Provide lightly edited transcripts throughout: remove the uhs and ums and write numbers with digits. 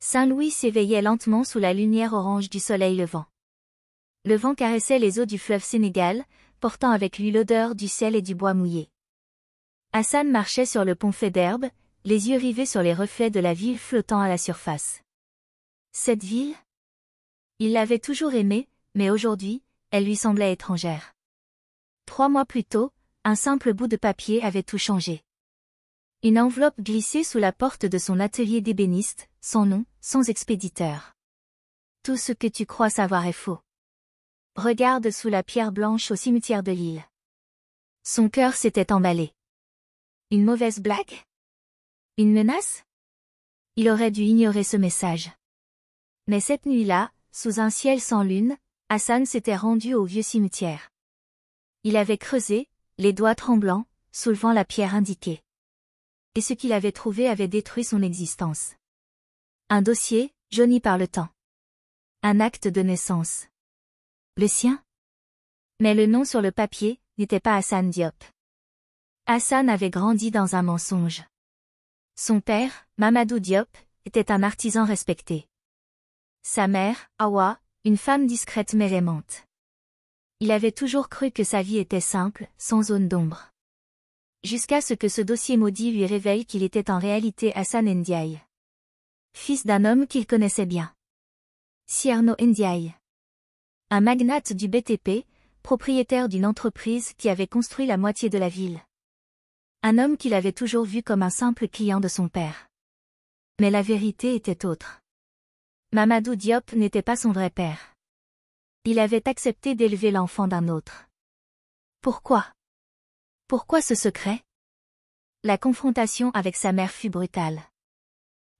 Saint-Louis s'éveillait lentement sous la lumière orange du soleil levant. Le vent caressait les eaux du fleuve Sénégal, portant avec lui l'odeur du sel et du bois mouillé. Hassan marchait sur le pont fait d'herbe, les yeux rivés sur les reflets de la ville flottant à la surface. Cette ville? Il l'avait toujours aimée, mais aujourd'hui, elle lui semblait étrangère. 3 mois plus tôt, un simple bout de papier avait tout changé. Une enveloppe glissée sous la porte de son atelier d'ébéniste, sans nom, sans expéditeur. Tout ce que tu crois savoir est faux. Regarde sous la pierre blanche au cimetière de l'île. Son cœur s'était emballé. Une mauvaise blague? Une menace? Il aurait dû ignorer ce message. Mais cette nuit-là, sous un ciel sans lune, Hassan s'était rendu au vieux cimetière. Il avait creusé, les doigts tremblants, soulevant la pierre indiquée. Et ce qu'il avait trouvé avait détruit son existence. Un dossier, jauni par le temps. Un acte de naissance. Le sien? Mais le nom sur le papier n'était pas Hassan Diop. Hassan avait grandi dans un mensonge. Son père, Mamadou Diop, était un artisan respecté. Sa mère, Awa, une femme discrète mais aimante. Il avait toujours cru que sa vie était simple, sans zone d'ombre. Jusqu'à ce que ce dossier maudit lui révèle qu'il était en réalité Hassan Ndiaye. Fils d'un homme qu'il connaissait bien. Cierno Ndiaye. Un magnate du BTP, propriétaire d'une entreprise qui avait construit la moitié de la ville. Un homme qu'il avait toujours vu comme un simple client de son père. Mais la vérité était autre. Mamadou Diop n'était pas son vrai père. Il avait accepté d'élever l'enfant d'un autre. Pourquoi? Pourquoi ce secret? La confrontation avec sa mère fut brutale.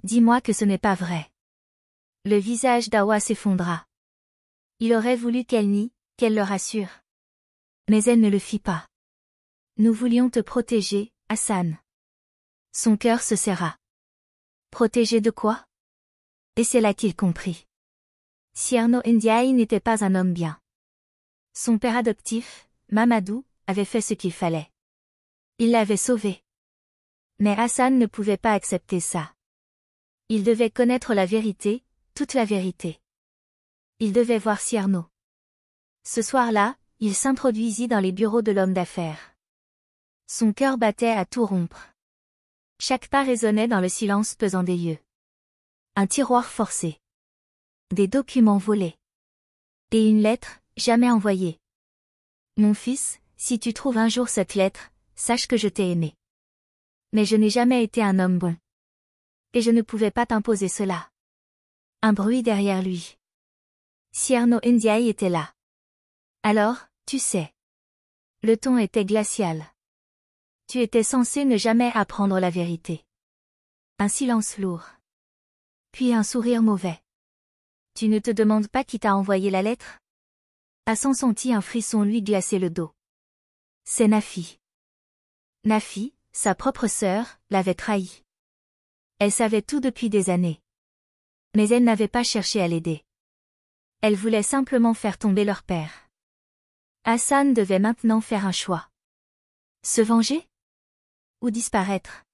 Dis-moi que ce n'est pas vrai. Le visage d'Awa s'effondra. Il aurait voulu qu'elle nie, qu'elle le rassure. Mais elle ne le fit pas. Nous voulions te protéger, Hassan. Son cœur se serra. Protéger de quoi? Et c'est là qu'il comprit. Cierno Ndiaye n'était pas un homme bien. Son père adoptif, Mamadou, avait fait ce qu'il fallait. Il l'avait sauvé. Mais Hassan ne pouvait pas accepter ça. Il devait connaître la vérité, toute la vérité. Il devait voir Cierno. Ce soir-là, il s'introduisit dans les bureaux de l'homme d'affaires. Son cœur battait à tout rompre. Chaque pas résonnait dans le silence pesant des lieux. Un tiroir forcé. Des documents volés. Et une lettre, jamais envoyée. Mon fils, si tu trouves un jour cette lettre, sache que je t'ai aimé. Mais je n'ai jamais été un homme bon. Et je ne pouvais pas t'imposer cela. Un bruit derrière lui. Cierno Ndiaye était là. Alors, tu sais. Le ton était glacial. Tu étais censé ne jamais apprendre la vérité. Un silence lourd. Puis un sourire mauvais. Tu ne te demandes pas qui t'a envoyé la lettre? Hassan sentit un frisson lui glacer le dos. C'est Nafi. Nafi, sa propre sœur, l'avait trahi. Elle savait tout depuis des années. Mais elle n'avait pas cherché à l'aider. Elle voulait simplement faire tomber leur père. Hassan devait maintenant faire un choix. Se venger? Ou disparaître?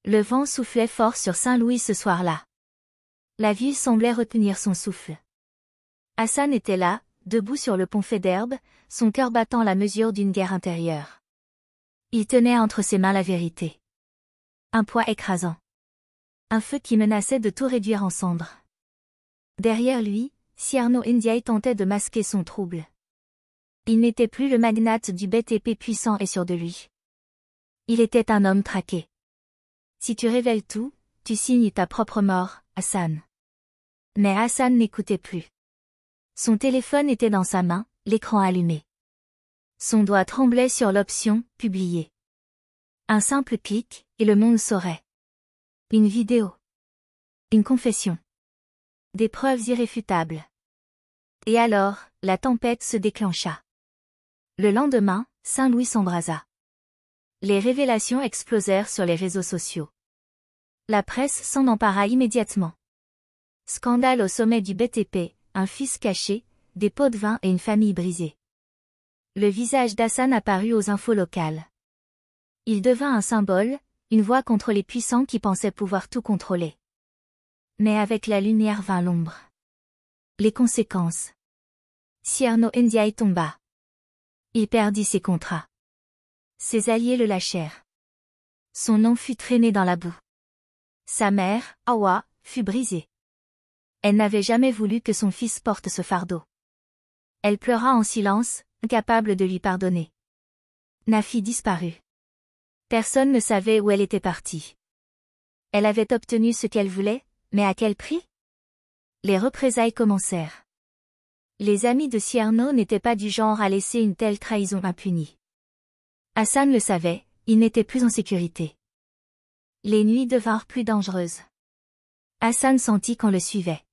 Le vent soufflait fort sur Saint-Louis ce soir-là. La ville semblait retenir son souffle. Hassan était là, debout sur le pont fait d'herbe, son cœur battant la mesure d'une guerre intérieure. Il tenait entre ses mains la vérité. Un poids écrasant. Un feu qui menaçait de tout réduire en cendres. Derrière lui, Cierno Ndiaye tentait de masquer son trouble. Il n'était plus le magnate du BTP puissant et sûr de lui. Il était un homme traqué. Si tu révèles tout, tu signes ta propre mort, Hassan. Mais Hassan n'écoutait plus. Son téléphone était dans sa main, l'écran allumé. Son doigt tremblait sur l'option « Publier ». Un simple clic, et le monde saurait. Une vidéo. Une confession. Des preuves irréfutables. Et alors, la tempête se déclencha. Le lendemain, Saint-Louis s'embrasa. Les révélations explosèrent sur les réseaux sociaux. La presse s'en empara immédiatement. Scandale au sommet du BTP, un fils caché, des pots de vin et une famille brisée. Le visage d'Hassan apparut aux infos locales. Il devint un symbole, une voix contre les puissants qui pensaient pouvoir tout contrôler. Mais avec la lumière vint l'ombre. Les conséquences. Cierno Ndiaye tomba. Il perdit ses contrats. Ses alliés le lâchèrent. Son nom fut traîné dans la boue. Sa mère, Awa, fut brisée. Elle n'avait jamais voulu que son fils porte ce fardeau. Elle pleura en silence, incapable de lui pardonner. Nafi disparut. Personne ne savait où elle était partie. Elle avait obtenu ce qu'elle voulait, mais à quel prix? Les représailles commencèrent. Les amis de Cierno n'étaient pas du genre à laisser une telle trahison impunie. Hassan le savait, il n'était plus en sécurité. Les nuits devinrent plus dangereuses. Hassan sentit qu'on le suivait.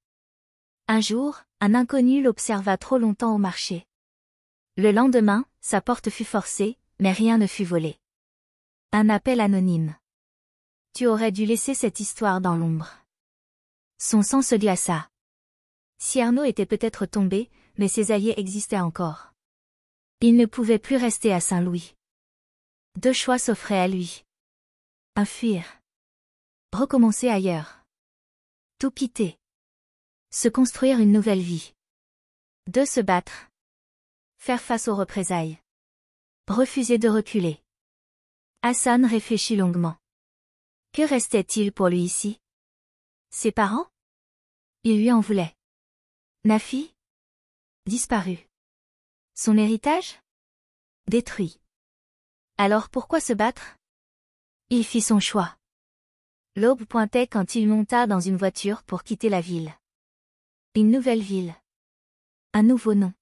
Un jour, un inconnu l'observa trop longtemps au marché. Le lendemain, sa porte fut forcée, mais rien ne fut volé. Un appel anonyme. Tu aurais dû laisser cette histoire dans l'ombre. Son sang se glaça. Cierno était peut-être tombé, mais ses alliés existaient encore. Il ne pouvait plus rester à Saint-Louis. Deux choix s'offraient à lui. Fuir. Recommencer ailleurs. Tout quitter. Se construire une nouvelle vie. Se battre. Faire face aux représailles. Refuser de reculer. Hassan réfléchit longuement. Que restait-il pour lui ici? Ses parents? Il lui en voulait. Nafi? Disparu. Son héritage? Détruit. Alors pourquoi se battre? Il fit son choix. L'aube pointait quand il monta dans une voiture pour quitter la ville. Une nouvelle ville. Un nouveau nom.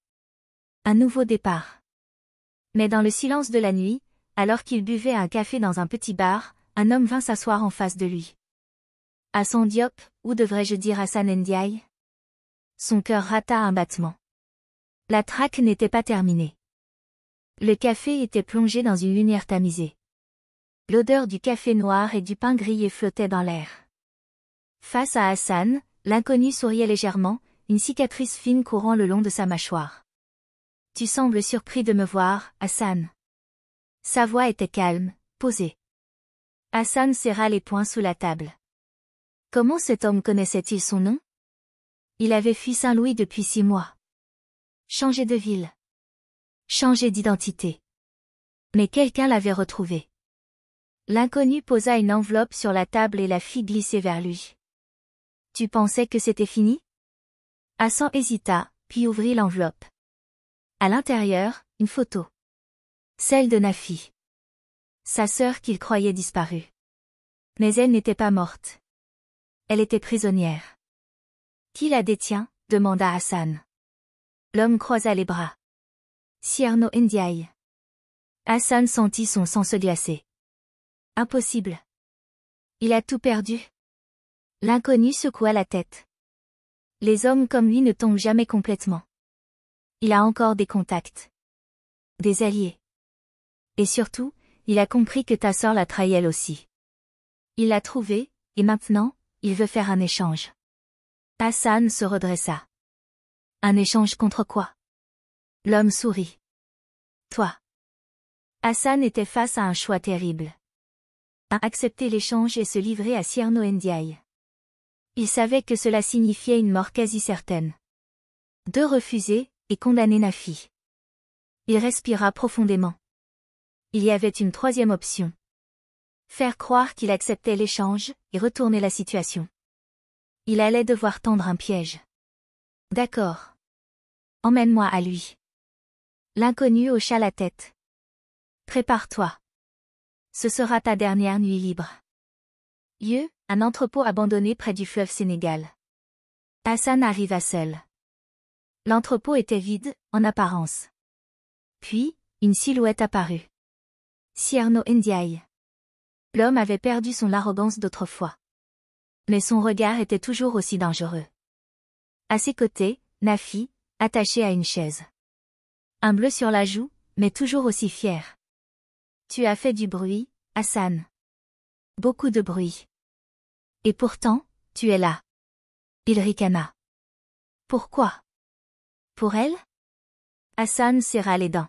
Un nouveau départ. Mais dans le silence de la nuit, alors qu'il buvait un café dans un petit bar, un homme vint s'asseoir en face de lui. Hassan Diop, ou devrais-je dire Hassan Ndiaye? Son cœur rata un battement. La traque n'était pas terminée. Le café était plongé dans une lumière tamisée. L'odeur du café noir et du pain grillé flottait dans l'air. Face à Hassan, l'inconnu souriait légèrement, une cicatrice fine courant le long de sa mâchoire. Tu sembles surpris de me voir, Hassan. Sa voix était calme, posée. Hassan serra les poings sous la table. Comment cet homme connaissait-il son nom? Il avait fui Saint-Louis depuis 6 mois. Changé de ville. Changé d'identité. Mais quelqu'un l'avait retrouvé. L'inconnu posa une enveloppe sur la table et la fit glisser vers lui. Tu pensais que c'était fini? Hassan hésita, puis ouvrit l'enveloppe. À l'intérieur, une photo. Celle de Nafi. Sa sœur qu'il croyait disparue. Mais elle n'était pas morte. Elle était prisonnière. Qui la détient? Demanda Hassan. L'homme croisa les bras. Cierno Ndiaye. Hassan sentit son sang se glacer. Impossible. Il a tout perdu. L'inconnu secoua la tête. Les hommes comme lui ne tombent jamais complètement. Il a encore des contacts. Des alliés. Et surtout, il a compris que ta sœur l'a trahi elle aussi. Il l'a trouvée, et maintenant, il veut faire un échange. Hassan se redressa. Un échange contre quoi? L'homme sourit. Toi. Hassan était face à un choix terrible. Accepter l'échange et se livrer à Cierno Ndiaye. Il savait que cela signifiait une mort quasi certaine. Refuser, et condamner Nafi. Il respira profondément. Il y avait une troisième option. Faire croire qu'il acceptait l'échange, et retourner la situation. Il allait devoir tendre un piège. D'accord. Emmène-moi à lui. L'inconnu hocha la tête. Prépare-toi. Ce sera ta dernière nuit libre. Un entrepôt abandonné près du fleuve Sénégal. Hassan arriva seul. L'entrepôt était vide, en apparence. Puis, une silhouette apparut. Cierno Ndiaye. L'homme avait perdu son arrogance d'autrefois. Mais son regard était toujours aussi dangereux. À ses côtés, Nafi, attachée à une chaise. Un bleu sur la joue, mais toujours aussi fier. Tu as fait du bruit, Hassan. Beaucoup de bruit. Et pourtant, tu es là. Il ricana. Pourquoi? Pour elle? Hassan serra les dents.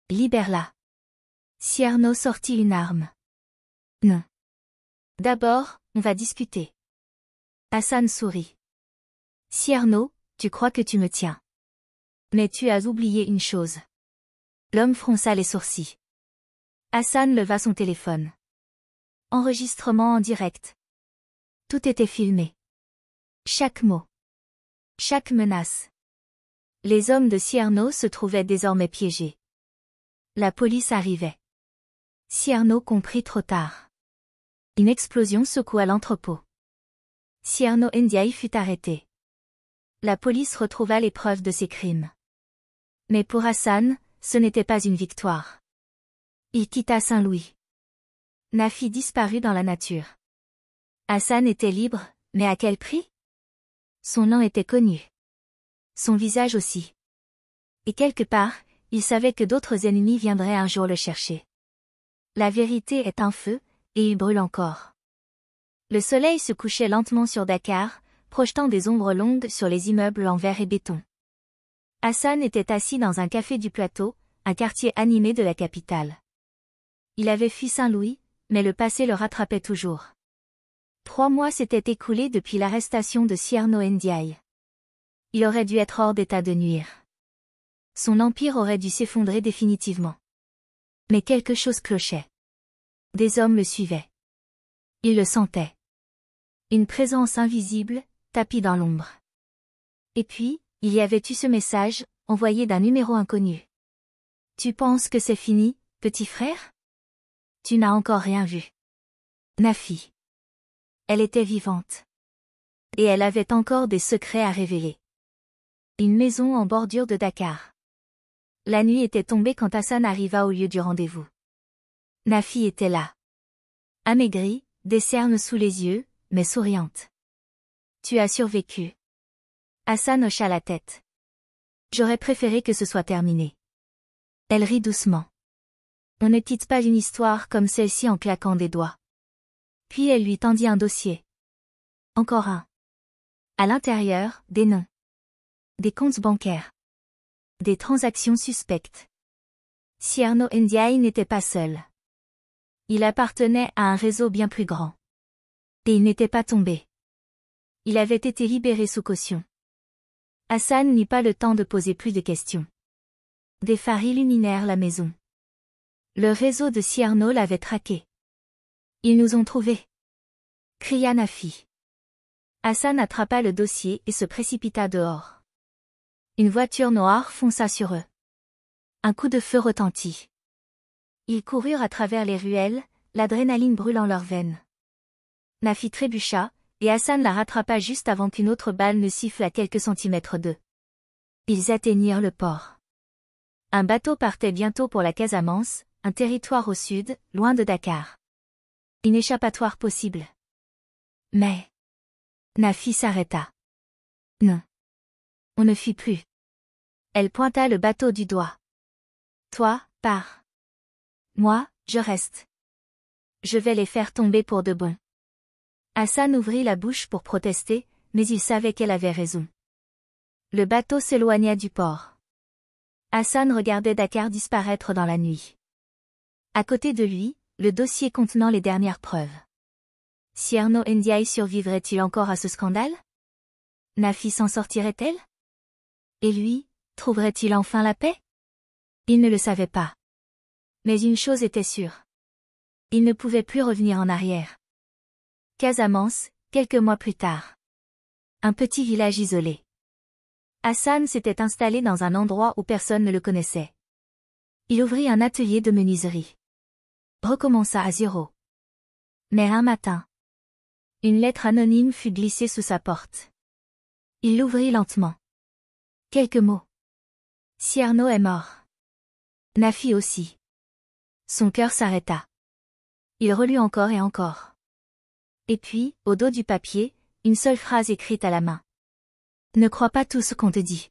Libère-la. Cierno sortit une arme. Non. D'abord, on va discuter. Hassan sourit. Cyrano, tu crois que tu me tiens. Mais tu as oublié une chose. L'homme fronça les sourcils. Hassan leva son téléphone. Enregistrement en direct. Tout était filmé. Chaque mot. Chaque menace. Les hommes de Cyrano se trouvaient désormais piégés. La police arrivait. Cyrano comprit trop tard. Une explosion secoua l'entrepôt. Cyrano Ndiaye fut arrêté. La police retrouva les preuves de ses crimes. Mais pour Hassan, ce n'était pas une victoire. Il quitta Saint-Louis. Nafi disparut dans la nature. Hassan était libre, mais à quel prix? Son nom était connu. Son visage aussi. Et quelque part, il savait que d'autres ennemis viendraient un jour le chercher. La vérité est un feu, et il brûle encore. Le soleil se couchait lentement sur Dakar, projetant des ombres longues sur les immeubles en verre et béton. Hassan était assis dans un café du Plateau, un quartier animé de la capitale. Il avait fui Saint-Louis, mais le passé le rattrapait toujours. 3 mois s'étaient écoulés depuis l'arrestation de Cyrano Ndiaye. Il aurait dû être hors d'état de nuire. Son empire aurait dû s'effondrer définitivement. Mais quelque chose clochait. Des hommes le suivaient. Il le sentait. Une présence invisible, tapie dans l'ombre. Et puis, il y avait eu ce message, envoyé d'un numéro inconnu. Tu penses que c'est fini, petit frère? Tu n'as encore rien vu. Nafi. Elle était vivante. Et elle avait encore des secrets à révéler. Une maison en bordure de Dakar. La nuit était tombée quand Hassan arriva au lieu du rendez-vous. Nafi était là. Amaigrie, des cernes sous les yeux, mais souriante. Tu as survécu. Hassan hocha la tête. J'aurais préféré que ce soit terminé. Elle rit doucement. On ne quitte pas une histoire comme celle-ci en claquant des doigts. Puis elle lui tendit un dossier. Encore un. À l'intérieur, des noms. Des comptes bancaires. Des transactions suspectes. Cyrano Ndiaye n'était pas seul. Il appartenait à un réseau bien plus grand. Et il n'était pas tombé. Il avait été libéré sous caution. Hassan n'eut pas le temps de poser plus de questions. Des phares illuminèrent la maison. Le réseau de Cyrano l'avait traqué. Ils nous ont trouvés. Cria Nafi. Hassan attrapa le dossier et se précipita dehors. Une voiture noire fonça sur eux. Un coup de feu retentit. Ils coururent à travers les ruelles, l'adrénaline brûlant leurs veines. Nafi trébucha, et Hassan la rattrapa juste avant qu'une autre balle ne siffle à quelques centimètres d'eux. Ils atteignirent le port. Un bateau partait bientôt pour la Casamance, un territoire au sud, loin de Dakar. Une échappatoire possible. Mais... Nafi s'arrêta. Non. On ne fuit plus. Elle pointa le bateau du doigt. Toi, pars. Moi, je reste. Je vais les faire tomber pour de bon. Hassan ouvrit la bouche pour protester, mais il savait qu'elle avait raison. Le bateau s'éloigna du port. Hassan regardait Dakar disparaître dans la nuit. À côté de lui, le dossier contenant les dernières preuves. Cyrano Ndiaye survivrait-il encore à ce scandale? Nafi s'en sortirait-elle? Et lui, trouverait-il enfin la paix? Il ne le savait pas. Mais une chose était sûre. Il ne pouvait plus revenir en arrière. Casamance, quelques mois plus tard. Un petit village isolé. Hassan s'était installé dans un endroit où personne ne le connaissait. Il ouvrit un atelier de menuiserie. Recommença à zéro. Mais un matin, une lettre anonyme fut glissée sous sa porte. Il l'ouvrit lentement. Quelques mots. Cyrano est mort. Nafi aussi. Son cœur s'arrêta. Il relut encore et encore. Et puis, au dos du papier, une seule phrase écrite à la main. Ne crois pas tout ce qu'on te dit.